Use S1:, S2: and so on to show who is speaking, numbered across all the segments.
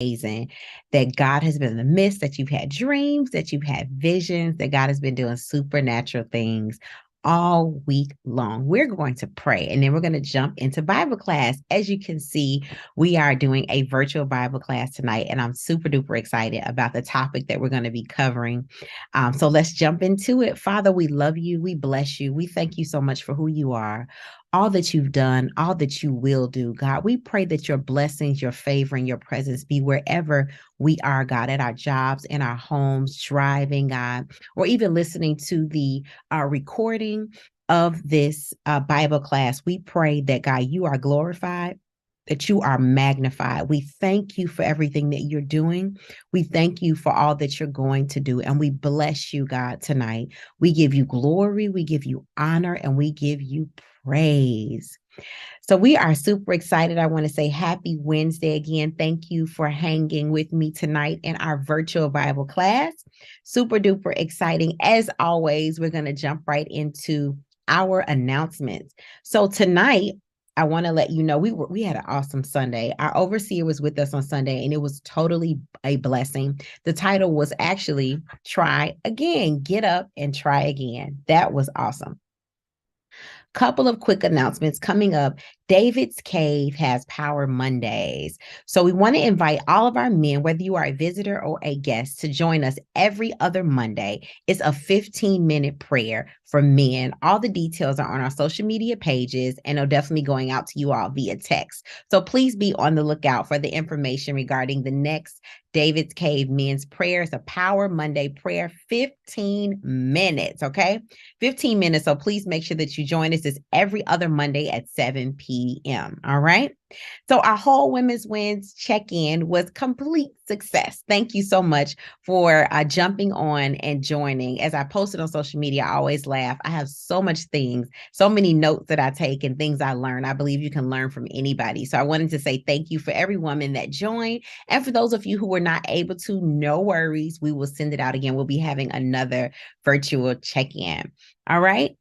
S1: amazing that God has been in the midst, that you've had dreams, that you've had visions, that God has been doing supernatural things all week long. We're going to pray and then we're going to jump into Bible class. As you can see, we are doing a virtual Bible class tonight, and I'm super duper excited about the topic that we're going to be covering. So let's jump into it. Father, we love you. We bless you. We thank you so much for who you are, all that you've done, all that you will do, God. We pray that your blessings, your favor, and your presence be wherever we are, God, at our jobs, in our homes, driving, God, or even listening to the recording of this Bible class. We pray that, God, you are glorified, that you are magnified. We thank you for everything that you're doing. We thank you for all that you're going to do. And we bless you, God, tonight. We give you glory, we give you honor, and we give you praise. So we are super excited. I want to say happy Wednesday again. Thank you for hanging with me tonight in our virtual Bible class. Super duper exciting. As always, we're going to jump right into our announcements. So tonight, I want to let you know we had an awesome Sunday. Our overseer was with us on Sunday, and it was totally a blessing. The title was actually Try Again, Get Up and Try Again. That was awesome. Couple of quick announcements coming up. David's Cave has Power Mondays. So we want to invite all of our men, whether you are a visitor or a guest, to join us every other Monday. It's a 15-minute prayer for men. All the details are on our social media pages, and they'll definitely be going out to you all via text. So please be on the lookout for the information regarding the next David's Cave Men's Prayer. It's a Power Monday prayer, 15 minutes, okay? 15 minutes. So please make sure that you join us. It's every other Monday at 7 p.m. All right. So our whole Women's Wins check-in was complete success. Thank you so much for jumping on and joining. As I posted on social media, I always laugh. I have so much things, so many notes that I take and things I learn. I believe you can learn from anybody. So I wanted to say thank you for every woman that joined. And for those of you who were not able to, no worries. We will send it out again. We'll be having another virtual check-in. All right.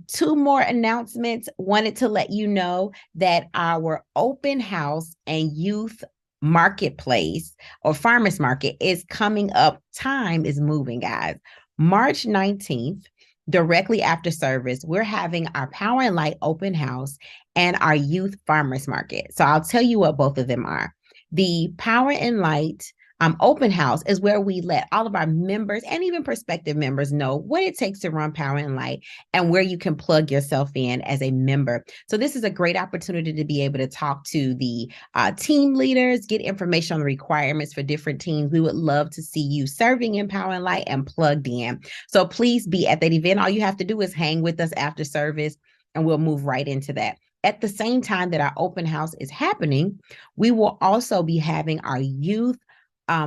S1: Two more announcements. Wanted to let you know that our open house and youth marketplace or farmers market is coming up. Time is moving, guys. March 19th, directly after service, we're having our Power and Light open house and our youth farmers market. So I'll tell you what both of them are. The Power and Light open house is where we let all of our members and even prospective members know what it takes to run Power and Light and where you can plug yourself in as a member. So this is a great opportunity to be able to talk to the team leaders, get information on the requirements for different teams. We would love to see you serving in Power and Light and plugged in. So please be at that event. All you have to do is hang with us after service, and we'll move right into that. At the same time that our open house is happening, we will also be having our youth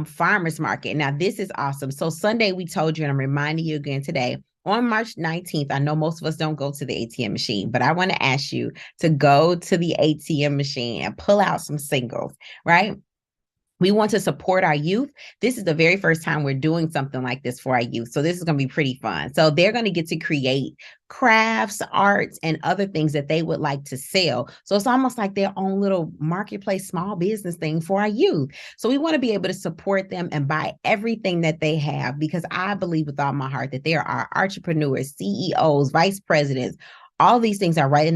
S1: farmers market. Now, this is awesome. So Sunday, we told you, and I'm reminding you again today, on March 19th, I know most of us don't go to the ATM machine, but I want to ask you to go to the ATM machine and pull out some singles, right? We want to support our youth. This is the very first time we're doing something like this for our youth. So this is going to be pretty fun. So they're going to get to create crafts, arts, and other things that they would like to sell. So it's almost like their own little marketplace, small business thing for our youth. So we want to be able to support them and buy everything that they have, because I believe with all my heart that there are entrepreneurs, CEOs, vice presidents. All these things are right in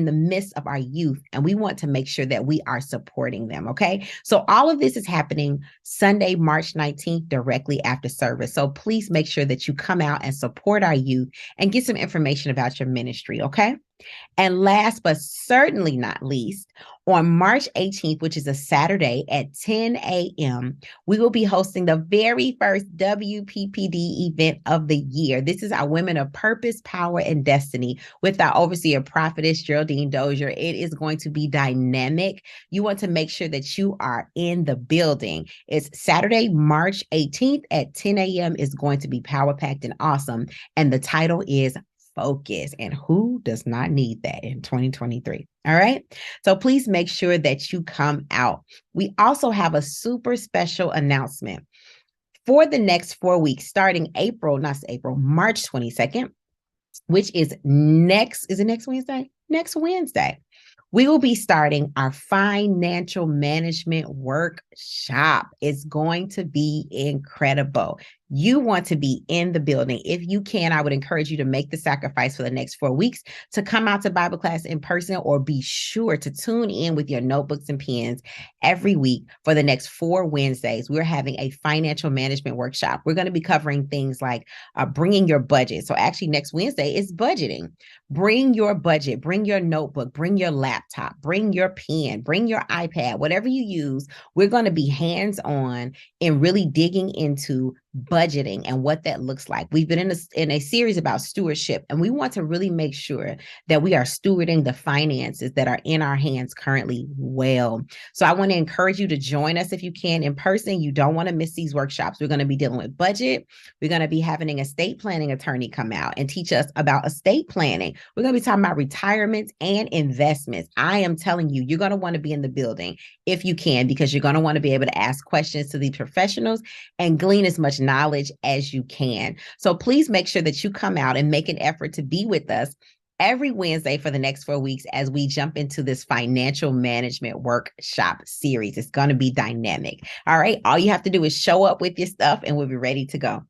S1: the midst of our youth, and we want to make sure that we are supporting them, okay? So all of this is happening Sunday, March 19th, directly after service. So please make sure that you come out and support our youth and get some information about your ministry, okay? And last but certainly not least, on March 18th, which is a Saturday at 10 a.m., we will be hosting the very first WPPD event of the year. This is our Women of Purpose, Power, and Destiny with our overseer prophetess, Geraldine Dozier. It is going to be dynamic. You want to make sure that you are in the building. It's Saturday, March 18th at 10 a.m. It's going to be power-packed and awesome. And the title is Focus, and who does not need that in 2023? All right. So please make sure that you come out. We also have a super special announcement for the next 4 weeks, starting March 22nd, which is next Wednesday? Next Wednesday. We will be starting our financial management workshop. It's going to be incredible. You want to be in the building. If you can, I would encourage you to make the sacrifice for the next 4 weeks to come out to Bible class in person, or be sure to tune in with your notebooks and pens every week for the next 4 Wednesdays. We're having a financial management workshop. We're going to be covering things like bringing your budget. So actually next Wednesday is budgeting. Bring your budget, bring your notebook, bring your laptop, bring your pen, bring your iPad, whatever you use. We're going to be hands-on and really digging into budgeting and what that looks like. We've been in a series about stewardship, and we want to really make sure that we are stewarding the finances that are in our hands currently well. So I want to encourage you to join us if you can in person. You don't want to miss these workshops. We're going to be dealing with budget. We're going to be having an estate planning attorney come out and teach us about estate planning. We're going to be talking about retirements and investments. I am telling you, you're going to want to be in the building if you can, because you're going to want to be able to ask questions to these professionals and glean as much knowledge as you can. So please make sure that you come out and make an effort to be with us every Wednesday for the next 4 weeks as we jump into this financial management workshop series. It's going to be dynamic. All right. All you have to do is show up with your stuff and we'll be ready to go.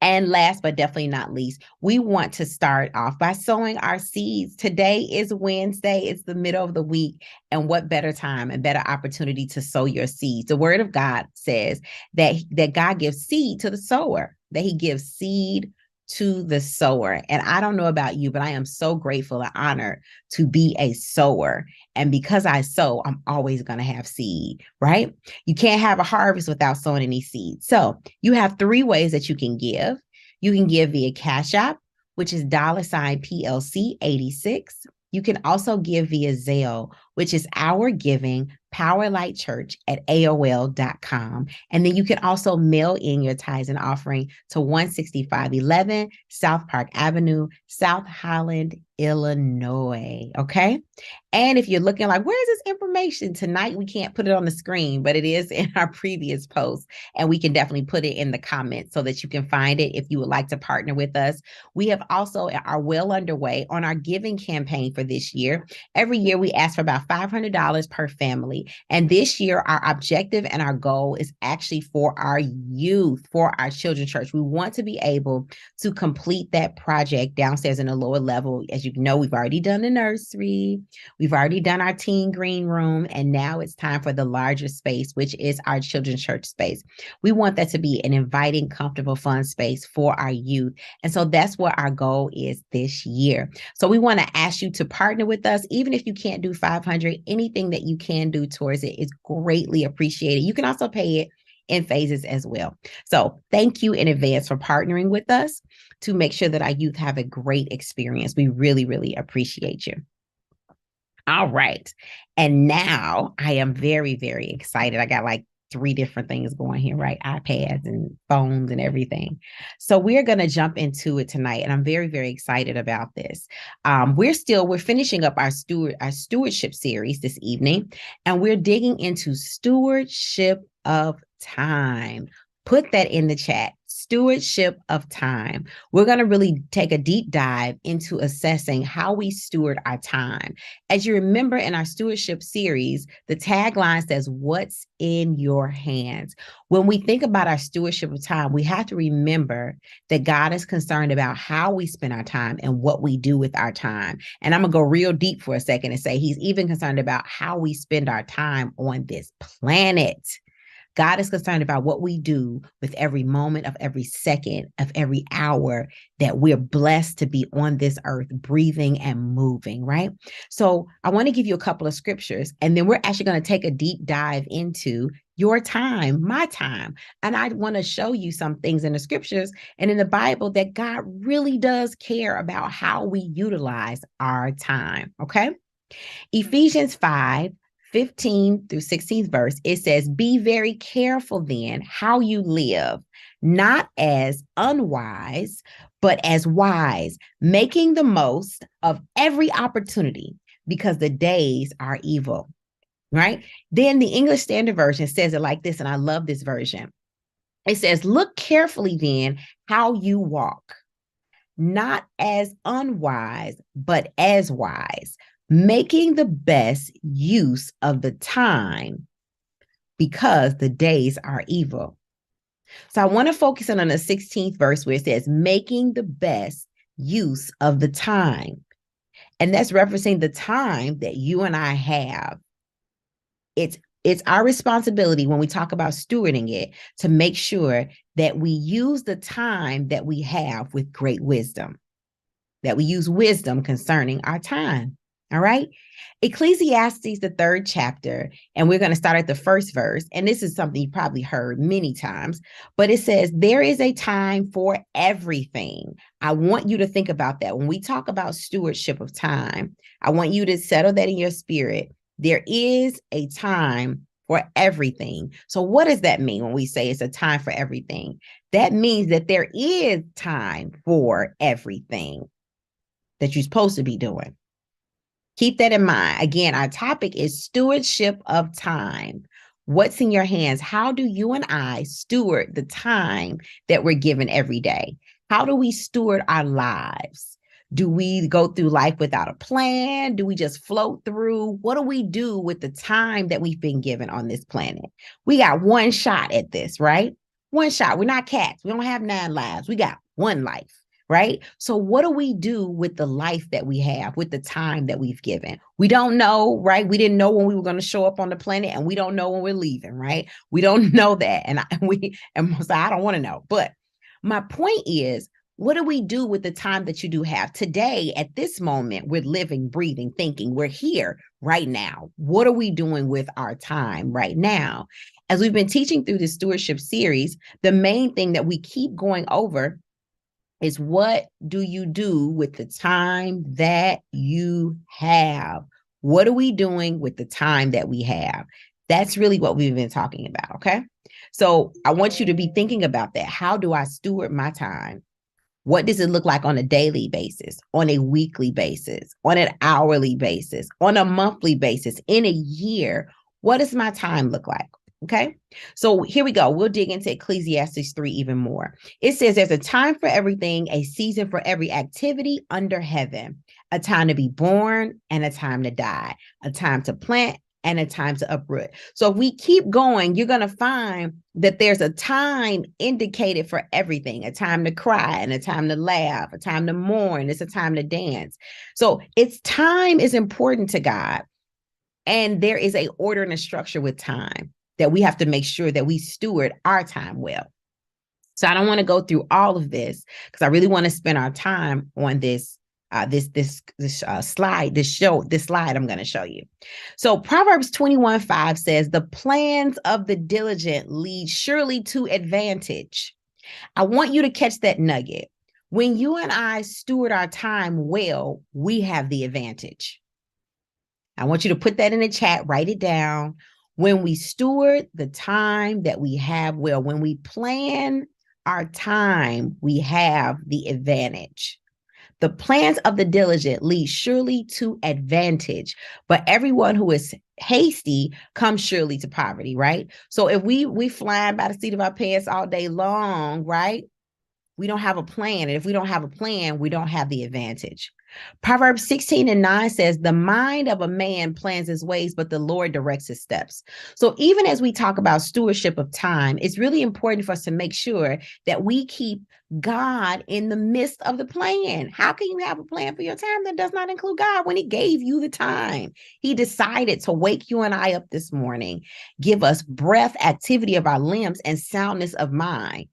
S1: And last but definitely not least, we want to start off by sowing our seeds. Today is Wednesday. It's the middle of the week. And what better time and better opportunity to sow your seeds? The word of God says that God gives seed to the sower, that he gives seed to the sower. And I don't know about you, but I am so grateful and honored to be a sower. And because I sow, I'm always going to have seed, right? You can't have a harvest without sowing any seeds. So you have 3 ways that you can give. You can give via Cash App, which is $PLC86. You can also give via Zelle, which is Ourgivingpowerlightchurch at AOL.com. And then you can also mail in your tithes and offering to 16511 South Park Avenue, South Holland, Illinois. Okay. And if you're looking like, where's this information tonight? We can't put it on the screen, but it is in our previous post, and we can definitely put it in the comments so that you can find it if you would like to partner with us. We have also are well underway on our giving campaign for this year. Every year we ask for about $500 per family. And this year, our objective and our goal is actually for our youth, for our children's church. We want to be able to complete that project downstairs in the lower level. As you know, we've already done the nursery. We've already done our teen green room, and now it's time for the larger space, which is our children's church space. We want that to be an inviting, comfortable, fun space for our youth. And so that's what our goal is this year. So we want to ask you to partner with us. Even if you can't do 500, anything that you can do towards it is greatly appreciated. You can also pay it in phases as well. So thank you in advance for partnering with us to make sure that our youth have a great experience. We really, really appreciate you. All right. And now I am very, very excited. I got like 3 different things going here, right? iPads and phones and everything. So we're going to jump into it tonight. And I'm very, very excited about this. We're finishing up our stewardship series this evening, and we're digging into stewardship of time. Put that in the chat. Stewardship of time. We're going to really take a deep dive into assessing how we steward our time. As you remember in our stewardship series, the tagline says, "What's in your hands?" When we think about our stewardship of time, we have to remember that God is concerned about how we spend our time and what we do with our time. And I'm going to go real deep for a second and say he's even concerned about how we spend our time on this planet. God is concerned about what we do with every moment of every second of every hour that we're blessed to be on this earth, breathing and moving, right? So I want to give you a couple of scriptures, and then we're actually going to take a deep dive into your time, my time. And I want to show you some things in the scriptures and in the Bible that God really does care about how we utilize our time, okay? Ephesians 5:15 through 16th verse, it says, "Be very careful then how you live, not as unwise, but as wise, making the most of every opportunity because the days are evil." Right? Then the English Standard Version says it like this, and I love this version. It says, "Look carefully then how you walk, not as unwise, but as wise, making the best use of the time because the days are evil. So I want to focus in on the 16th verse where it says, making the best use of the time. And that's referencing the time that you and I have. It's our responsibility when we talk about stewarding it to make sure that we use the time that we have with great wisdom, that we use wisdom concerning our time. All right. Ecclesiastes, the 3rd chapter, and we're going to start at the 1st verse. And this is something you probably heard many times, but it says, there is a time for everything. I want you to think about that. When we talk about stewardship of time, I want you to settle that in your spirit. There is a time for everything. So what does that mean when we say it's a time for everything? That means that there is time for everything that you're supposed to be doing. Keep that in mind. Again, our topic is stewardship of time. What's in your hands? How do you and I steward the time that we're given every day? How do we steward our lives? Do we go through life without a plan? Do we just float through? What do we do with the time that we've been given on this planet? We got one shot at this, right? One shot. We're not cats. We don't have 9 lives. We got one life. Right? So what do we do with the life that we have, with the time that we've given? We don't know, right? We didn't know when we were going to show up on the planet, and we don't know when we're leaving, right? We don't know that. And I don't want to know. But my point is, what do we do with the time that you do have today? At this moment, we're living, breathing, thinking. We're here right now. What are we doing with our time right now? As we've been teaching through the stewardship series, the main thing that we keep going over is, what do you do with the time that you have? What are we doing with the time that we have? That's really what we've been talking about, okay? So I want you to be thinking about that. How do I steward my time? What does it look like on a daily basis, on a weekly basis, on an hourly basis, on a monthly basis, in a year? What does my time look like? Okay, so here we go. We'll dig into Ecclesiastes 3 even more. It says there's a time for everything, a season for every activity under heaven, a time to be born and a time to die, a time to plant and a time to uproot. So if we keep going, you're going to find that there's a time indicated for everything, a time to cry and a time to laugh, a time to mourn. It's a time to dance. So it's time is important to God. And there is a order and a structure with time that we have to make sure that we steward our time well. So I don't want to go through all of this because I really want to spend our time on this slide I'm going to show you. So Proverbs 21:5 says, the plans of the diligent lead surely to advantage. I want you to catch that nugget. When you and I steward our time well, we have the advantage. I want you to put that in the chat, write it down. When we steward the time that we have well, when we plan our time, we have the advantage. The plans of the diligent lead surely to advantage, but everyone who is hasty comes surely to poverty, right? So if we flying by the seat of our pants all day long, right? We don't have a plan. And if we don't have a plan, we don't have the advantage. Proverbs 16:9 says, the mind of a man plans his ways, but the Lord directs his steps. So even as we talk about stewardship of time, it's really important for us to make sure that we keep God in the midst of the plan. How can you have a plan for your time that does not include God when he gave you the time? He decided to wake you and I up this morning, give us breath, activity of our limbs, and soundness of mind.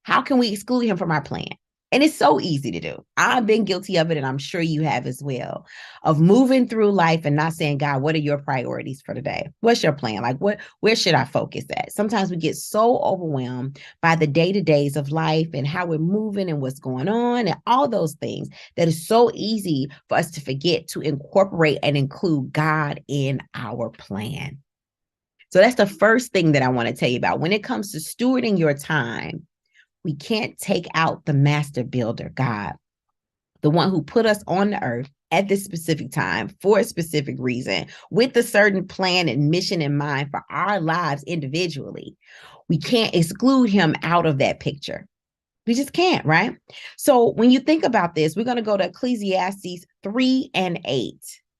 S1: How can we exclude him from our plan? And it's so easy to do. I've been guilty of it, and I'm sure you have as well, of moving through life and not saying, God, what are your priorities for today? What's your plan? Like, where should I focus at? Sometimes we get so overwhelmed by the day-to-days of life and how we're moving and what's going on and all those things that is so easy for us to forget to incorporate and include God in our plan. So that's the first thing that I want to tell you about. When it comes to stewarding your time, we can't take out the master builder, God, the one who put us on the earth at this specific time for a specific reason, with a certain plan and mission in mind for our lives individually. We can't exclude him out of that picture. We just can't, right? So when you think about this, we're going to go to Ecclesiastes 3:8.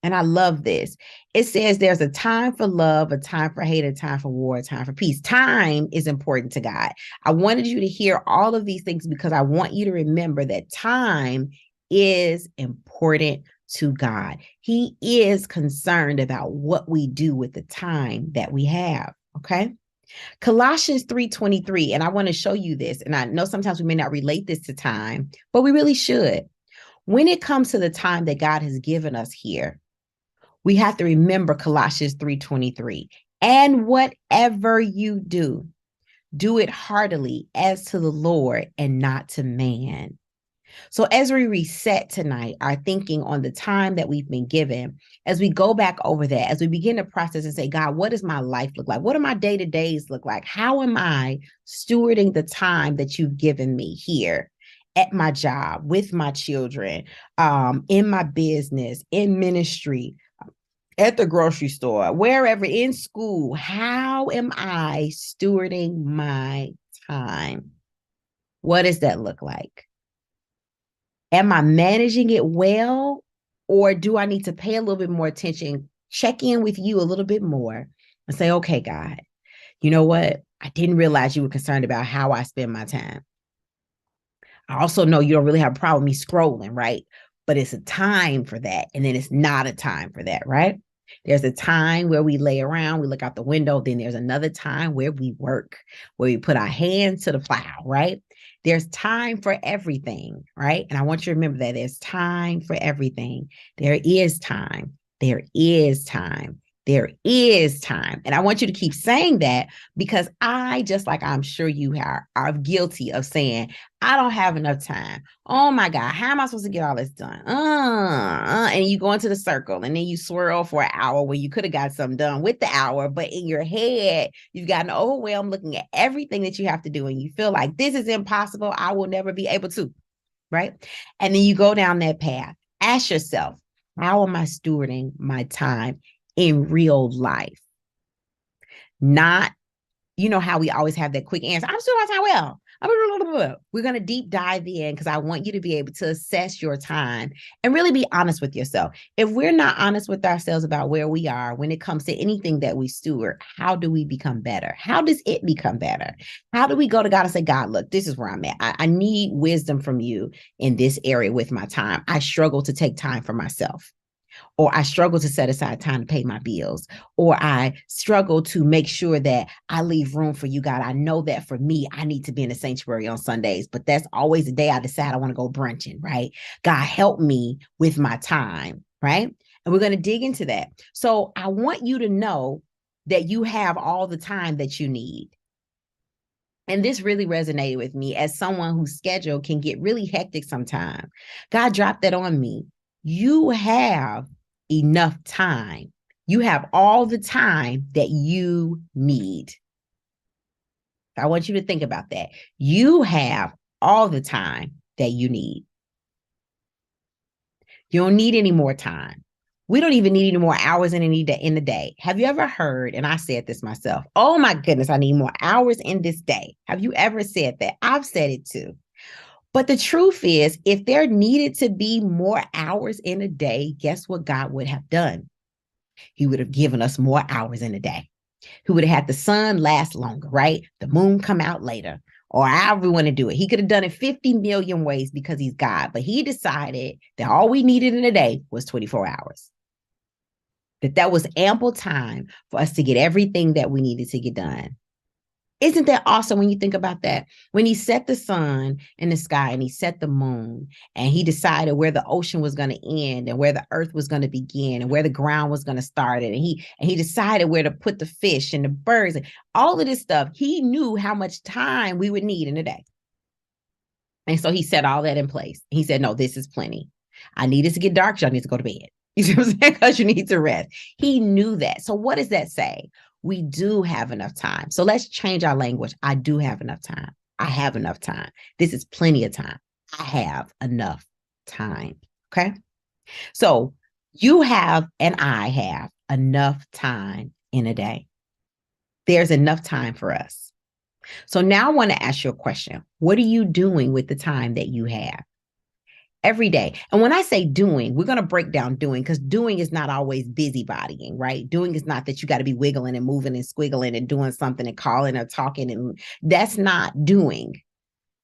S1: And I love this. It says there's a time for love, a time for hate, a time for war, a time for peace. Time is important to God. I wanted you to hear all of these things because I want you to remember that time is important to God. He is concerned about what we do with the time that we have. Okay. Colossians 3:23, and I want to show you this. And I know sometimes we may not relate this to time, but we really should. When it comes to the time that God has given us here, we have to remember Colossians 3:23. And whatever you do, do it heartily as to the Lord and not to man. So as we reset tonight, our thinking on the time that we've been given, as we go back over that, as we begin to process and say, God, what does my life look like? What do my day-to-days look like? How am I stewarding the time that you've given me here at my job, with my children, in my business, in ministry, at the grocery store, wherever, in school? How am I stewarding my time? What does that look like? Am I managing it well? Or do I need to pay a little bit more attention, check in with you a little bit more and say, okay, God, you know what? I didn't realize you were concerned about how I spend my time. I also know you don't really have a problem with me scrolling, right? But it's a time for that. And then it's not a time for that, right? There's a time where we lay around, we look out the window. Then there's another time where we work, where we put our hands to the plow, right? There's time for everything, right? And I want you to remember that there's time for everything. There is time. There is time. There is time. And I want you to keep saying that because I, just like I'm sure you are guilty of saying, I don't have enough time. Oh my God, how am I supposed to get all this done? And you go into the circle and then you swirl for an hour when you could have got something done with the hour, but in your head, you've gotten overwhelmed looking at everything that you have to do and you feel like this is impossible. I will never be able to, right? And then you go down that path. Ask yourself, how am I stewarding my time in real life? Not, you know how we always have that quick answer. I'm stewarding my time well. We're going to deep dive in because I want you to be able to assess your time and really be honest with yourself. If we're not honest with ourselves about where we are when it comes to anything that we steward, how do we become better? How does it become better? How do we go to God and say, God, look, this is where I'm at. I need wisdom from you in this area with my time. I struggle to take time for myself. Or I struggle to set aside time to pay my bills, or I struggle to make sure that I leave room for you, God. I know that for me, I need to be in the sanctuary on Sundays, but that's always the day I decide I want to go brunching, right? God, help me with my time, right? And we're going to dig into that. So I want you to know that you have all the time that you need. And this really resonated with me as someone whose schedule can get really hectic sometimes. God dropped that on me. You have enough time. You have all the time that you need. I want you to think about that. You have all the time that you need. You don't need any more time. We don't even need any more hours in the day. Have you ever heard, and I said this myself, oh my goodness, I need more hours in this day. Have you ever said that? I've said it too. But the truth is, if there needed to be more hours in a day, guess what God would have done? He would have given us more hours in a day. He would have had the sun last longer, right? The moon come out later, or however we want to do it. He could have done it 50 million ways because he's God, but he decided that all we needed in a day was 24 hours. That was ample time for us to get everything that we needed to get done. Isn't that awesome when you think about that? When he set the sun in the sky and he set the moon and he decided where the ocean was going to end and where the earth was going to begin and where the ground was going to start it. And he decided where to put the fish and the birds and all of this stuff. He knew how much time we would need in a day. And so he set all that in place. He said, no, this is plenty. I need it to get dark. Y'all need to go to bed. You see what I'm saying? Because you need to rest. He knew that. So what does that say? We do have enough time. So let's change our language. I do have enough time. I have enough time. This is plenty of time. I have enough time. Okay. So you have and I have enough time in a day. There's enough time for us. So now I want to ask you a question. What are you doing with the time that you have? every day. And when I say doing, we're going to break down doing, because doing is not always busybodying, right? Doing is not that you got to be wiggling and moving and squiggling and doing something and calling or talking. And that's not doing.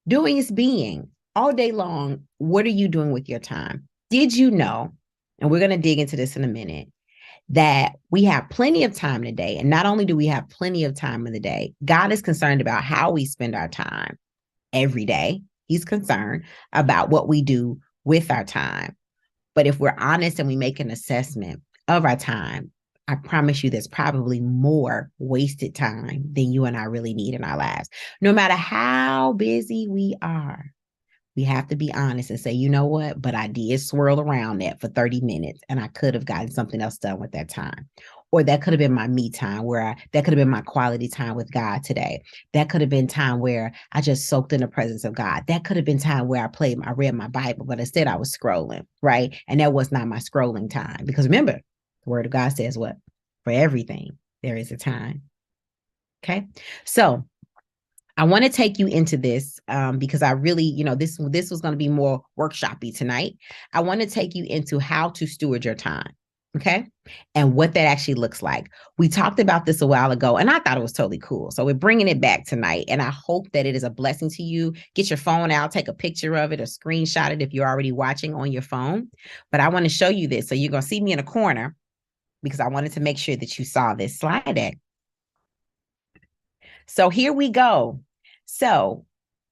S1: Doing is being all day long. What are you doing with your time? Did you know? And we're going to dig into this in a minute, that we have plenty of time today. And not only do we have plenty of time in the day, God is concerned about how we spend our time every day. He's concerned about what we do with our time. But if we're honest and we make an assessment of our time, I promise you there's probably more wasted time than you and I really need in our lives. No matter how busy we are, we have to be honest and say, you know what? But I did swirl around that for 30 minutes and I could have gotten something else done with that time. Or that could have been my me time, that could have been my quality time with God today. That could have been time where I just soaked in the presence of God. That could have been time where I read my Bible, but instead I was scrolling, right? And that was not my scrolling time. Because remember, the word of God says what? For everything, there is a time. Okay. So I want to take you into this because I really, this was going to be more workshop-y tonight. I want to take you into how to steward your time. Okay. And what that actually looks like. We talked about this a while ago and I thought it was totally cool. So we're bringing it back tonight. And I hope that it is a blessing to you. Get your phone out, take a picture of it or screenshot it if you're already watching on your phone. But I want to show you this. So you're going to see me in a corner because I wanted to make sure that you saw this slide deck. So here we go. So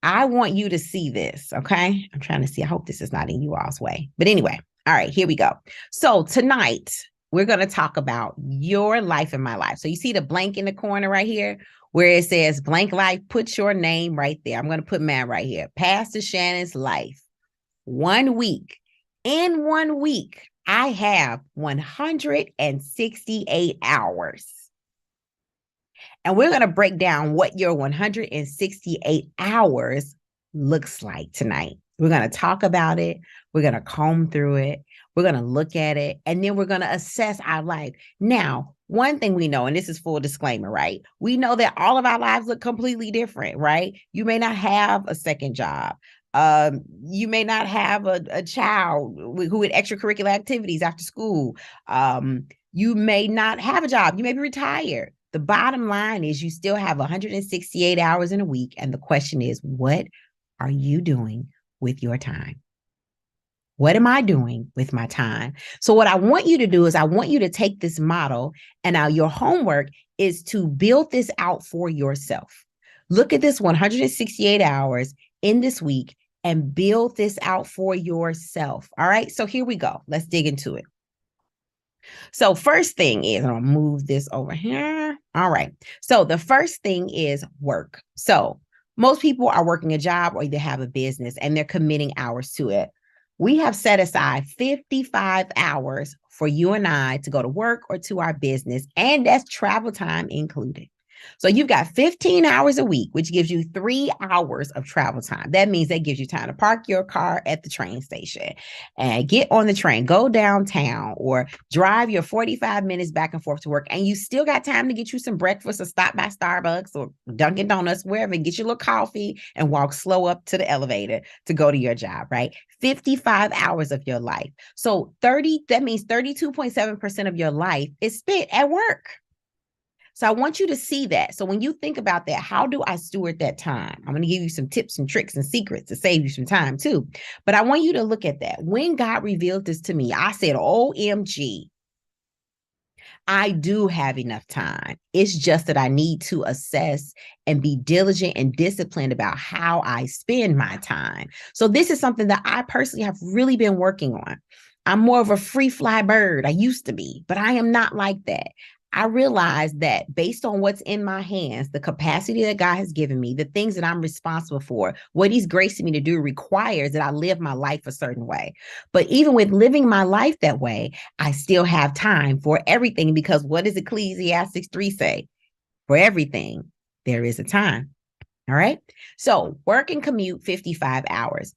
S1: I want you to see this. Okay. I'm trying to see. I hope this is not in you all's way. But anyway. All right, here we go. So tonight, we're going to talk about your life and my life. So you see the blank in the corner right here where it says blank life, put your name right there. I'm going to put mine right here. Pastor Shannon's life. 1 week. In 1 week, I have 168 hours. And we're going to break down what your 168 hours looks like tonight. We're going to talk about it. We're going to comb through it. We're going to look at it. And then we're going to assess our life. Now, one thing we know, and this is full disclaimer, right? We know that all of our lives look completely different, right? You may not have a second job. You may not have a child who had extracurricular activities after school. You may not have a job. You may be retired. The bottom line is you still have 168 hours in a week. And the question is, what are you doing with your time? What am I doing with my time? So what I want you to do is I want you to take this model, and now your homework is to build this out for yourself. Look at this 168 hours in this week and build this out for yourself. All right. So here we go. Let's dig into it. So first thing is, I'll move this over here. All right. So the first thing is work. So most people are working a job or they have a business and they're committing hours to it. We have set aside 55 hours for you and I to go to work or to our business, and that's travel time included. So you've got 15 hours a week, which gives you 3 hours of travel time. That means that gives you time to park your car at the train station and get on the train, go downtown or drive your 45 minutes back and forth to work. And you still got time to get you some breakfast or stop by Starbucks or Dunkin' Donuts, wherever, and get your little coffee and walk slow up to the elevator to go to your job, right? 55 hours of your life. So that means 32.7% of your life is spent at work. So I want you to see that. So when you think about that, how do I steward that time? I'm going to give you some tips and tricks and secrets to save you some time too. But I want you to look at that. When God revealed this to me, I said, OMG, I do have enough time. It's just that I need to assess and be diligent and disciplined about how I spend my time. So this is something that I personally have really been working on. I'm more of a free fly bird. I used to be, but I am not like that. I realized that based on what's in my hands, the capacity that God has given me, the things that I'm responsible for, what he's gracing me to do requires that I live my life a certain way. But even with living my life that way, I still have time for everything, because what does Ecclesiastes 3 say? For everything, there is a time. All right. So work and commute 55 hours.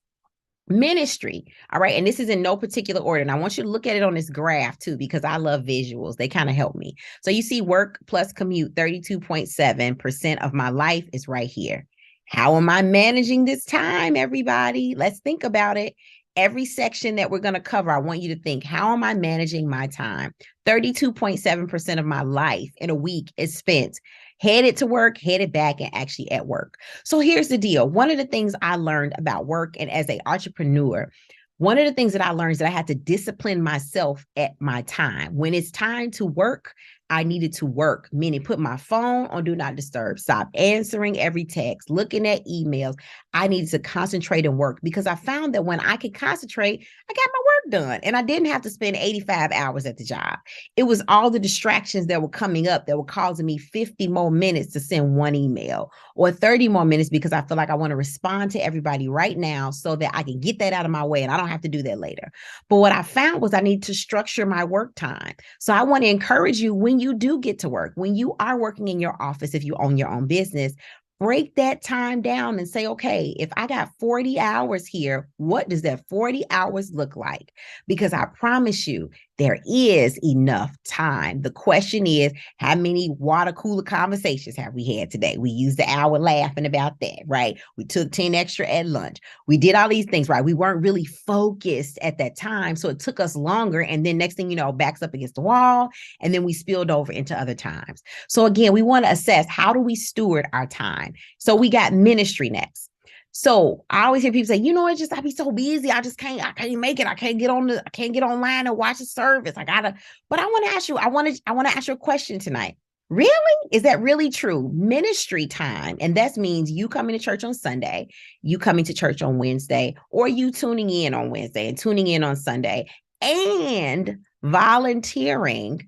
S1: Ministry. All right. And this is in no particular order. And I want you to look at it on this graph too, because I love visuals. They kind of help me. So you see work plus commute, 32.7% of my life is right here. How am I managing this time, everybody? Let's think about it. every section that we're going to cover, I want you to think, how am I managing my time? 32.7% of my life in a week is spent headed to work, headed back, and actually at work. So here's the deal. One of the things I learned about work and as an entrepreneur, one of the things that I learned is that I had to discipline myself at my time. When it's time to work, I needed to work, meaning put my phone on do not disturb, stop answering every text, looking at emails. I needed to concentrate and work because I found that when I could concentrate, I got my work done and I didn't have to spend 85 hours at the job. It was all the distractions that were coming up that were causing me 50 more minutes to send one email or 30 more minutes because I feel like I want to respond to everybody right now so that I can get that out of my way and I don't have to do that later. But what I found was I need to structure my work time. So I want to encourage you, when you do get to work, when you are working in your office, if you own your own business, break that time down and say, okay, if I got 40 hours here, what does that 40 hours look like? Because I promise you, there is enough time. The question is, how many water cooler conversations have we had today? We used the hour laughing about that, right? We took 10 extra at lunch. We did all these things, right? We weren't really focused at that time. So it took us longer. And then next thing you know, backs up against the wall. And then we spilled over into other times. So again, we want to assess, how do we steward our time? So we got ministry next. So I always hear people say, I be so busy. I can't make it. I can't get online and watch a service. But I want to ask you, I want to ask you a question tonight. Really? Is that really true? Ministry time. And that means you coming to church on Sunday, you coming to church on Wednesday, or you tuning in on Wednesday and tuning in on Sunday and volunteering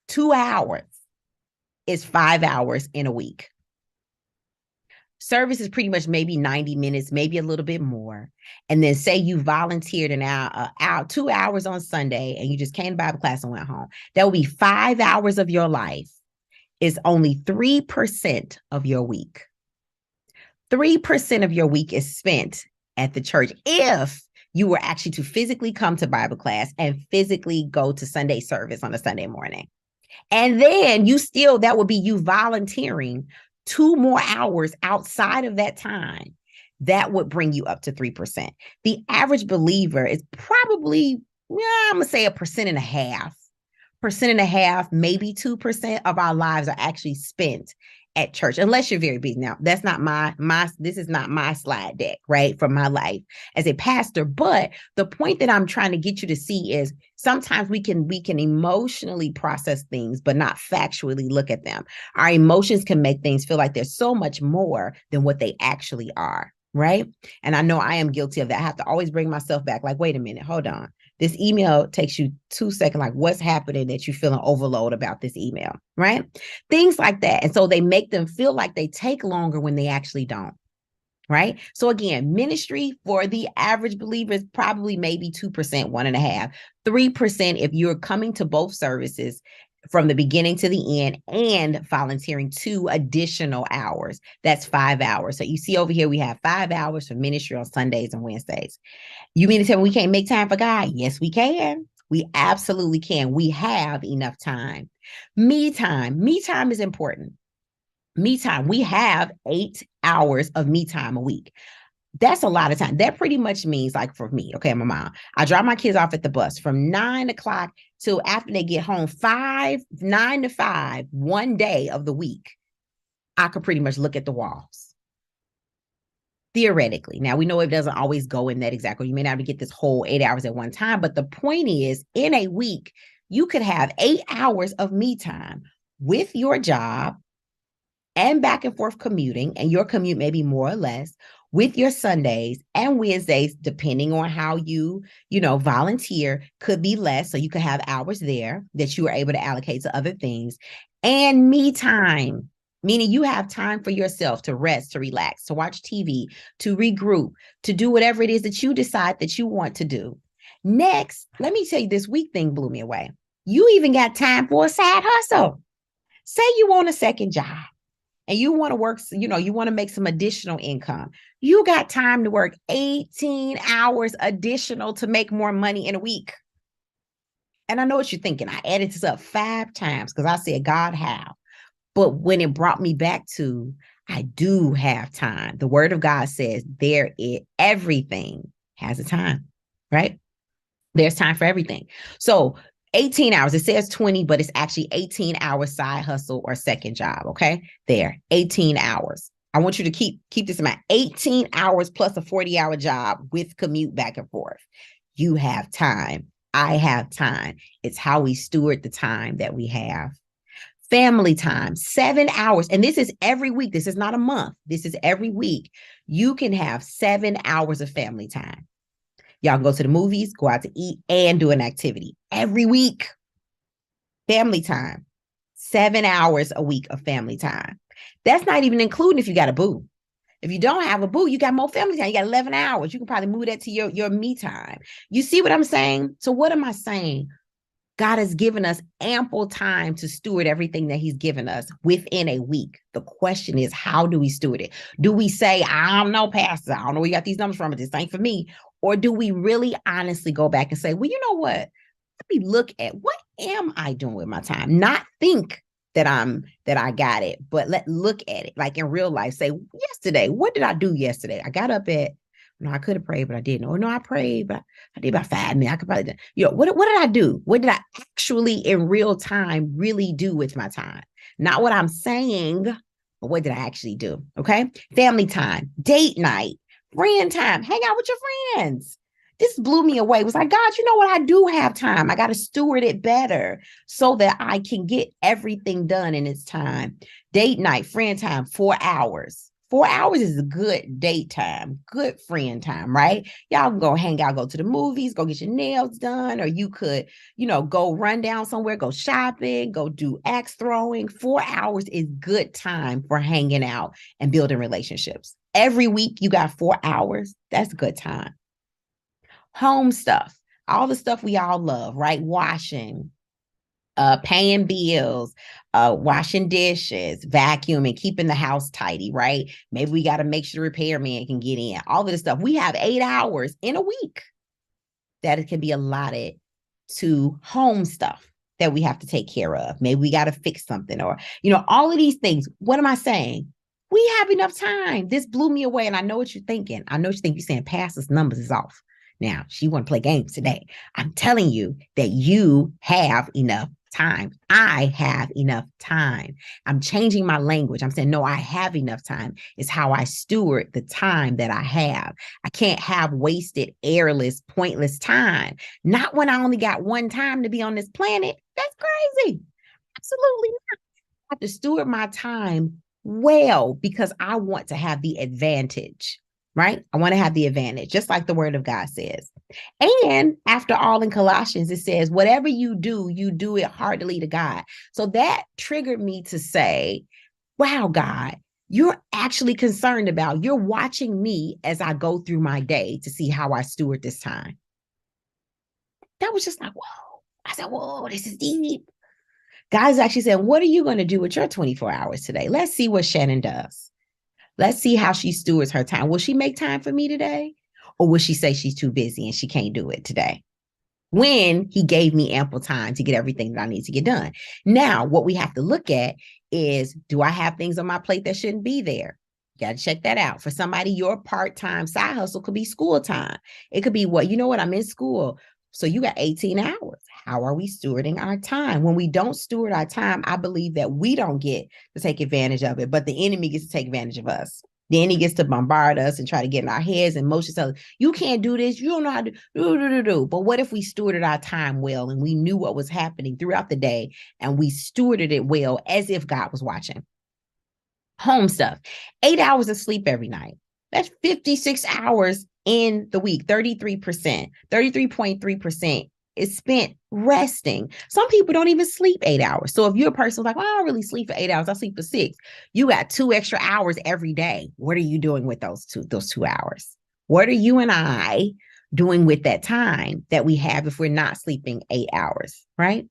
S1: 2 hours is 5 hours in a week. Service is pretty much maybe 90 minutes, maybe a little bit more. And then say you volunteered an hour, 2 hours on Sunday, and you just came to Bible class and went home. That would be 5 hours of your life is only 3% of your week. 3% of your week is spent at the church if you were actually to physically come to Bible class and physically go to Sunday service on a Sunday morning. And then that would be you volunteering 2 more hours outside of that time. That would bring you up to 3%. The average believer is probably, I'm going to say 1.5%, maybe 2% of our lives are actually spent at church, unless you're very busy. Now, that's not this is not my slide deck, right, from my life as a pastor. But the point that I'm trying to get you to see is sometimes we can emotionally process things, but not factually look at them. Our emotions can make things feel like there's so much more than what they actually are, right? And I know I am guilty of that. I have to always bring myself back, like, wait a minute, hold on. This email takes you 2 seconds, like what's happening that you're feeling overload about this email, right? Things like that. And so they make them feel like they take longer when they actually don't, right? So again, ministry for the average believer is probably maybe 2%, 1.5%, 3% if you're coming to both services from the beginning to the end and volunteering 2 additional hours. That's 5 hours. So you see over here, we have 5 hours for ministry on Sundays and Wednesdays. You mean to tell me we can't make time for God? Yes, we can. We absolutely can. We have enough time. Me time. Me time is important. Me time. We have 8 hours of me time a week. That's a lot of time. That pretty much means, like for me, okay, I'm a mom. I drop my kids off at the bus from 9 o'clock till after they get home, 9 to 5, one day of the week. I could pretty much look at the walls. Theoretically. Now, we know it doesn't always go in that exact way. You may not get this whole 8 hours at one time, but the point is, in a week, you could have 8 hours of me time with your job and back and forth commuting, and your commute may be more or less, with your Sundays and Wednesdays, depending on how you volunteer, could be less. So you could have hours there that you are able to allocate to other things. And me time, meaning you have time for yourself to rest, to relax, to watch TV, to regroup, to do whatever it is that you decide that you want to do. Next, let me tell you, this week thing blew me away. You even got time for a side hustle. Say you want a second job and you want to work, you want to make some additional income. You got time to work 18 hours additional to make more money in a week. And I know what you're thinking. I added this up 5 times because I said, God, how? But when it brought me back to, I do have time. The word of God says everything has a time. right? There's time for everything. So 18 hours, it says 20, but it's actually 18 hours side hustle or second job. Okay. There, 18 hours. I want you to keep this in mind. 18 hours plus a 40-hour job with commute back and forth. You have time. I have time. It's how we steward the time that we have. Family time, 7 hours. And this is every week. This is not a month. This is every week. You can have 7 hours of family time. Y'all can go to the movies, go out to eat, and do an activity every week. Family time, 7 hours a week of family time. That's not even including if you got a boo. If you don't have a boo, you got more family time. You got 11 hours. You can probably move that to your me time. You see what I'm saying? So what am I saying? God has given us ample time to steward everything that he's given us within a week. The question is, how do we steward it? Do we say, I don't know, Pastor, I don't know where you got these numbers from, but this ain't for me. Or do we really honestly go back and say, well, you know what? Let me look at what am I doing with my time? Not think that I got it, but look at it like in real life. Say, yesterday, what did I do yesterday? I got up at, no, I could have prayed, but I didn't. Or no, I prayed, but I did about 5 minutes. I could probably, what did I do? What did I actually in real time really do with my time? Not what I'm saying, but what did I actually do? Okay. Family time, date night, friend time, hang out with your friends. This blew me away. It was like, God, you know what? I do have time. I got to steward it better so that I can get everything done in its time. Date night, friend time, 4 hours. 4 hours is a good date time, good friend time, right? Y'all can go hang out, go to the movies, go get your nails done, or you could, go run down somewhere, go shopping, go do axe throwing. 4 hours is good time for hanging out and building relationships. Every week you got 4 hours. That's good time. Home stuff, all the stuff we all love, right? Washing, paying bills, washing dishes, vacuuming, keeping the house tidy, right? Maybe we got to make sure the repairman can get in. All of this stuff. We have 8 hours in a week that it can be allotted to home stuff that we have to take care of. Maybe we got to fix something or, all of these things. What am I saying? We have enough time. This blew me away. And I know what you're thinking. I know what you think. You're saying, Pastor's numbers is off. Now, she want to play games today. I'm telling you that you have enough time. I have enough time. I'm changing my language. I'm saying, no, I have enough time. It's how I steward the time that I have. I can't have wasted, airless, pointless time. Not when I only got one time to be on this planet. That's crazy. Absolutely not. I have to steward my time well because I want to have the advantage. Right? I want to have the advantage, just like the word of God says. And after all, in Colossians, it says, whatever you do it heartily to God. So that triggered me to say, wow, God, you're actually concerned about, you're watching me as I go through my day to see how I steward this time. That was just like, whoa. I said, whoa, this is deep. God's actually saying, what are you going to do with your 24 hours today? Let's see what Chanan does. Let's see how she stewards her time. Will she make time for me today? Or will she say she's too busy and she can't do it today? When he gave me ample time to get everything that I need to get done. Now, what we have to look at is, do I have things on my plate that shouldn't be there? You got to check that out. For somebody, your part-time side hustle could be school time. It could be I'm in school. So you got 18 hours. How are we stewarding our time? When we don't steward our time, I believe that we don't get to take advantage of it, but the enemy gets to take advantage of us. Then he gets to bombard us and try to get in our heads and motions. Tell us, you can't do this. You don't know how to do. But what if we stewarded our time well and we knew what was happening throughout the day and we stewarded it well as if God was watching? Home stuff, 8 hours of sleep every night. That's 56 hours in the week, 33%, 33.3% is spent resting. Some people don't even sleep 8 hours. So if you're a person like, well, I don't really sleep for 8 hours, I sleep for 6. You got 2 extra hours every day. What are you doing with those 2 hours? What are you and I doing with that time that we have if we're not sleeping 8 hours, right?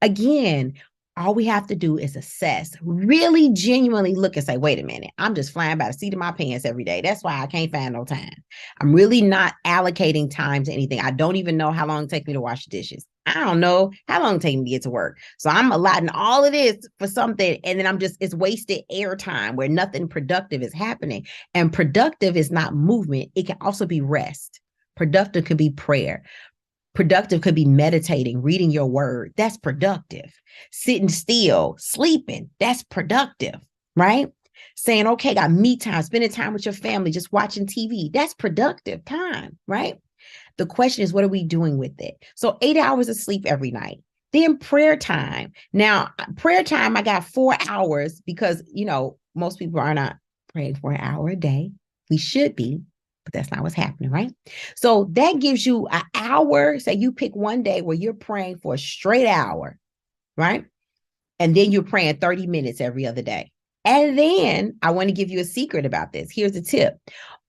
S1: Again, all we have to do is assess, really genuinely look and say, wait a minute, I'm just flying by the seat of my pants every day. That's why I can't find no time. I'm really not allocating time to anything. I don't even know how long it takes me to wash the dishes. I don't know how long it takes me to get to work. So I'm allotting all of this for something. And then it's wasted air time where nothing productive is happening. And productive is not movement. It can also be rest. Productive could be prayer. Productive could be meditating, reading your word. That's productive. Sitting still, sleeping. That's productive, right? Saying, okay, got me time, spending time with your family, just watching TV. That's productive time, right? The question is, what are we doing with it? So 8 hours of sleep every night. Then prayer time. Now, prayer time, I got 4 hours because, most people are not praying for an hour a day. We should be, but that's not what's happening, right? So that gives you an hour. Say you pick one day where you're praying for a straight hour, right? And then you're praying 30 minutes every other day. And then I want to give you a secret about this. Here's a tip.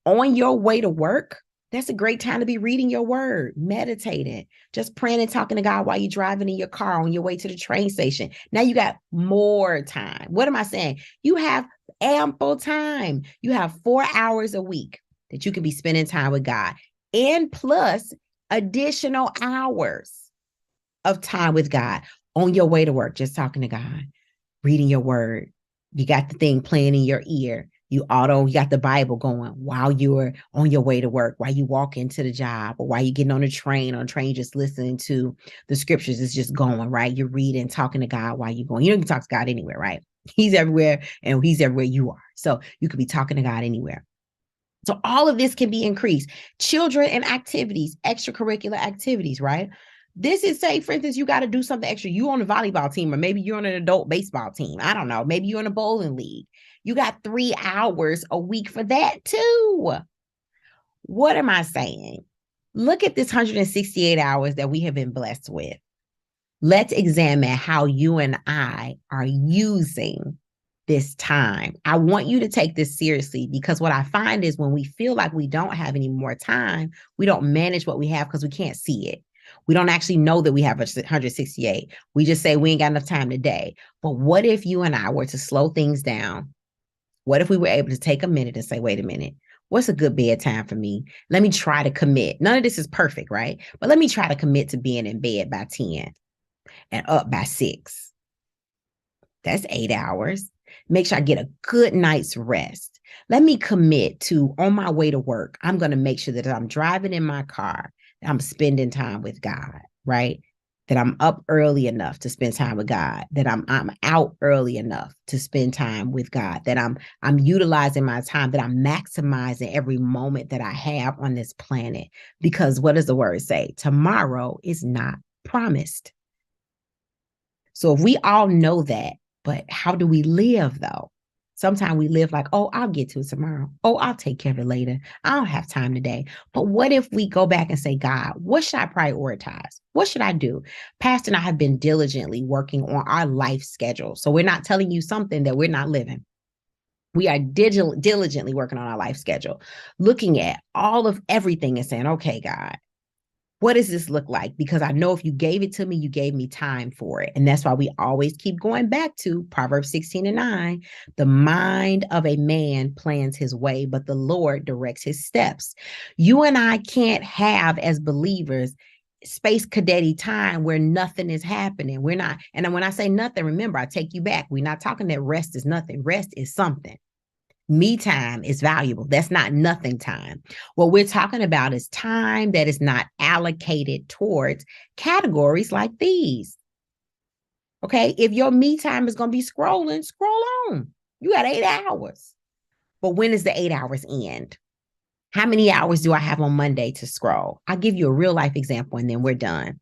S1: On your way to work, that's a great time to be reading your word, meditating, just praying and talking to God while you're driving in your car on your way to the train station. Now you got more time. What am I saying? You have ample time. You have 4 hours a week that you can be spending time with God, and plus additional hours of time with God on your way to work, just talking to God, reading your word. You got the thing playing in your ear. You got the Bible going while you're on your way to work, while you walk into the job, or while you're getting on a train, just listening to the scriptures. It's just going, right? You're reading, talking to God while you're going. You can talk to God anywhere, right? He's everywhere, and he's everywhere you are. So you could be talking to God anywhere. So all of this can be increased. Children and activities, extracurricular activities, right? This is, say, for instance, you got to do something extra. You on a volleyball team, or maybe you're on an adult baseball team. I don't know. Maybe you're in a bowling league. You got 3 hours a week for that too. What am I saying? Look at this 168 hours that we have been blessed with. Let's examine how you and I are using this time. I want you to take this seriously, because what I find is when we feel like we don't have any more time, we don't manage what we have because we can't see it. We don't actually know that we have 168. We just say we ain't got enough time today. But what if you and I were to slow things down? What if we were able to take a minute and say, wait a minute, what's a good bedtime for me? Let me try to commit. None of this is perfect, right? But let me try to commit to being in bed by 10 and up by 6. That's 8 hours. Make sure I get a good night's rest. Let me commit to, on my way to work, I'm going to make sure that I'm driving in my car, that I'm spending time with God, right? That I'm up early enough to spend time with God, that I'm out early enough to spend time with God, that I'm utilizing my time, that I'm maximizing every moment that I have on this planet. Because what does the word say? Tomorrow is not promised. So if we all know that, but how do we live though? Sometimes we live like, oh, I'll get to it tomorrow. Oh, I'll take care of it later. I don't have time today. But what if we go back and say, God, what should I prioritize? What should I do? Pastor and I have been diligently working on our life schedule. So we're not telling you something that we're not living. We are diligently working on our life schedule, looking at all of everything and saying, okay, God, what does this look like? Because I know if you gave it to me, you gave me time for it. And that's why we always keep going back to Proverbs 16:9. The mind of a man plans his way, but the Lord directs his steps. You and I can't have, as believers, space cadetty time where nothing is happening. We're not. And when I say nothing, remember, I take you back. We're not talking that rest is nothing. Rest is something. Me time is valuable. That's not nothing time. What we're talking about is time that is not allocated towards categories like these. Okay. If your me time is going to be scrolling, scroll on. You got 8 hours. But when does the 8 hours end? How many hours do I have on Monday to scroll? I'll give you a real life example and then we're done.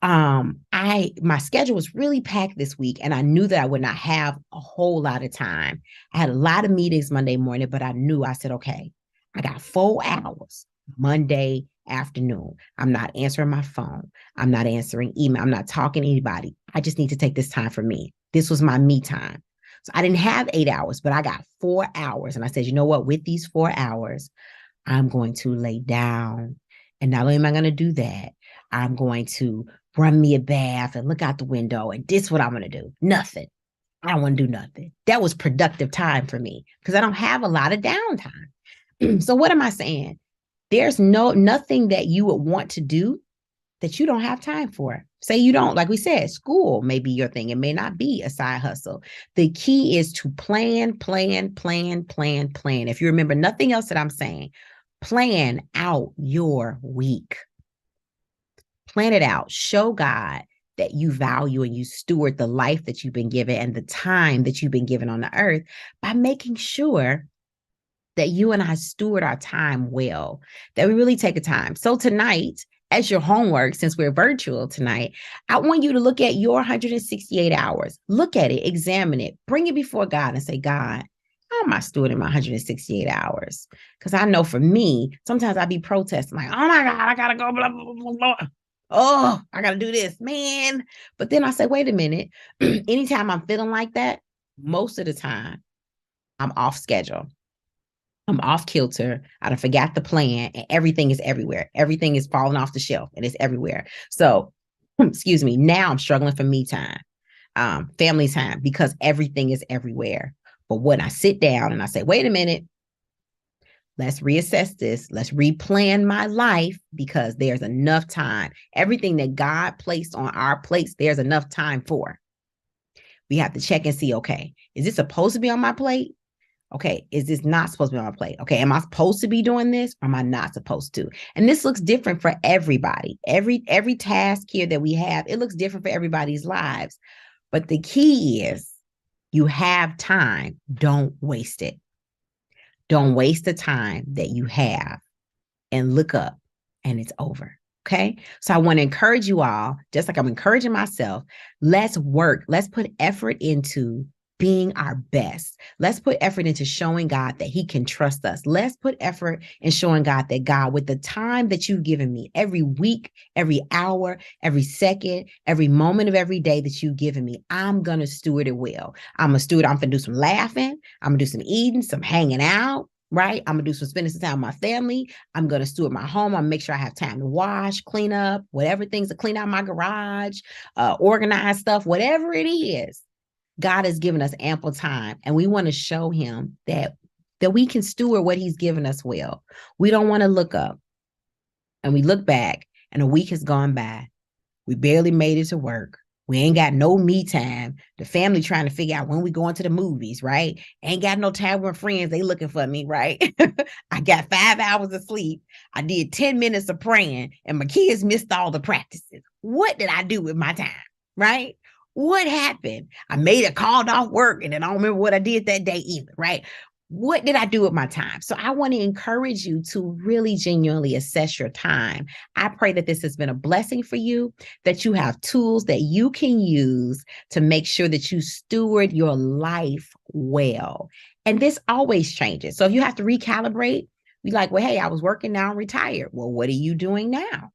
S1: My schedule was really packed this week, and I knew that I would not have a whole lot of time. I had a lot of meetings Monday morning, but I said, okay, I got 4 hours Monday afternoon. I'm not answering my phone. I'm not answering email. I'm not talking to anybody. I just need to take this time for me. This was my me time. So I didn't have 8 hours, but I got 4 hours. And I said, you know what? With these 4 hours, I'm going to lay down. And not only am I going to do that, I'm going to run me a bath and look out the window. And this is what I'm going to do. Nothing. I don't want to do nothing. That was productive time for me because I don't have a lot of downtime. So what am I saying? There's nothing that you would want to do that you don't have time for. Say you don't, like we said, school may be your thing. It may not be a side hustle. The key is to plan. If you remember nothing else that I'm saying, Plan out your week. Plan it out. Show God that you value and you steward the life that you've been given and the time that you've been given on the earth by making sure that you and I steward our time well, that we really take a time. So tonight, as your homework, since we're virtual tonight, I want you to look at your 168 hours. Look at it, examine it, bring it before God and say, God, how am I stewarding my 168 hours? Because I know for me, sometimes I be protesting like, oh my God, I got to go, blah, blah, blah, blah. Oh, I got to do this, man. But then I say, wait a minute. Anytime I'm feeling like that, most of the time, I'm off schedule. I'm off kilter. I done forgot the plan and everything is everywhere. Everything is falling off the shelf and it's everywhere. So, excuse me, now I'm struggling for me time, family time, because everything is everywhere. But when I sit down and I say, wait a minute, let's reassess this. Let's replan my life because there's enough time. Everything that God placed on our plates, there's enough time for. We have to check and see, okay, is this supposed to be on my plate? Okay, is this not supposed to be on my plate? Okay, am I supposed to be doing this or am I not supposed to? And this looks different for everybody. Every task here that we have, it looks different for everybody's lives. But the key is you have time. Don't waste it. Don't waste the time that you have and look up and it's over. Okay. So I want to encourage you all, just like I'm encouraging myself, let's work. Let's put effort into being our best. Let's put effort into showing God that he can trust us. Let's put effort in showing God that God, with the time that you've given me, every week, every hour, every second, every moment of every day that you've given me, I'm going to steward it well. I'm going to steward. I'm going to do some laughing. I'm going to do some eating, some hanging out. Right? I'm going to do some spending some time with my family. I'm going to steward my home. I'm going to make sure I have time to wash, clean up, whatever things to clean out my garage, organize stuff, whatever it is. God has given us ample time, and we want to show him that we can steward what he's given us well. We don't want to look up and we look back and a week has gone by. We barely made it to work. We ain't got no me time. The family trying to figure out when we going to the movies, right? Ain't got no time with friends. They looking for me, right? I got 5 hours of sleep. I did 10 minutes of praying and my kids missed all the practices. What did I do with my time, right? What happened? I made a called off work and then I don't remember what I did that day either, right? What did I do with my time? So I want to encourage you to really genuinely assess your time. I pray that this has been a blessing for you, that you have tools that you can use to make sure that you steward your life well. And this always changes. So if you have to recalibrate, be like, well, hey, I was working, now I'm retired. Well, what are you doing now?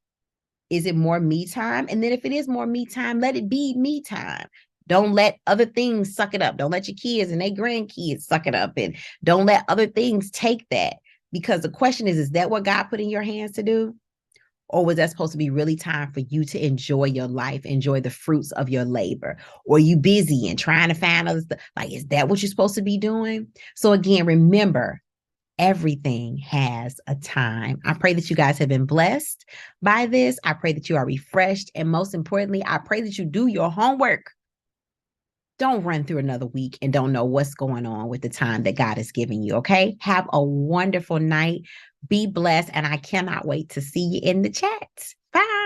S1: Is it more me time? And then if it is more me time, let it be me time. Don't let other things suck it up. Don't let your kids and their grandkids suck it up. And don't let other things take that. Because the question is that what God put in your hands to do? Or was that supposed to be really time for you to enjoy your life, enjoy the fruits of your labor? Or are you busy and trying to find other stuff? Like, is that what you're supposed to be doing? So again, remember, everything has a time. I pray that you guys have been blessed by this. I pray that you are refreshed. And most importantly, I pray that you do your homework. Don't run through another week and don't know what's going on with the time that God is giving you, okay? Have a wonderful night. Be blessed, and I cannot wait to see you in the chat. Bye.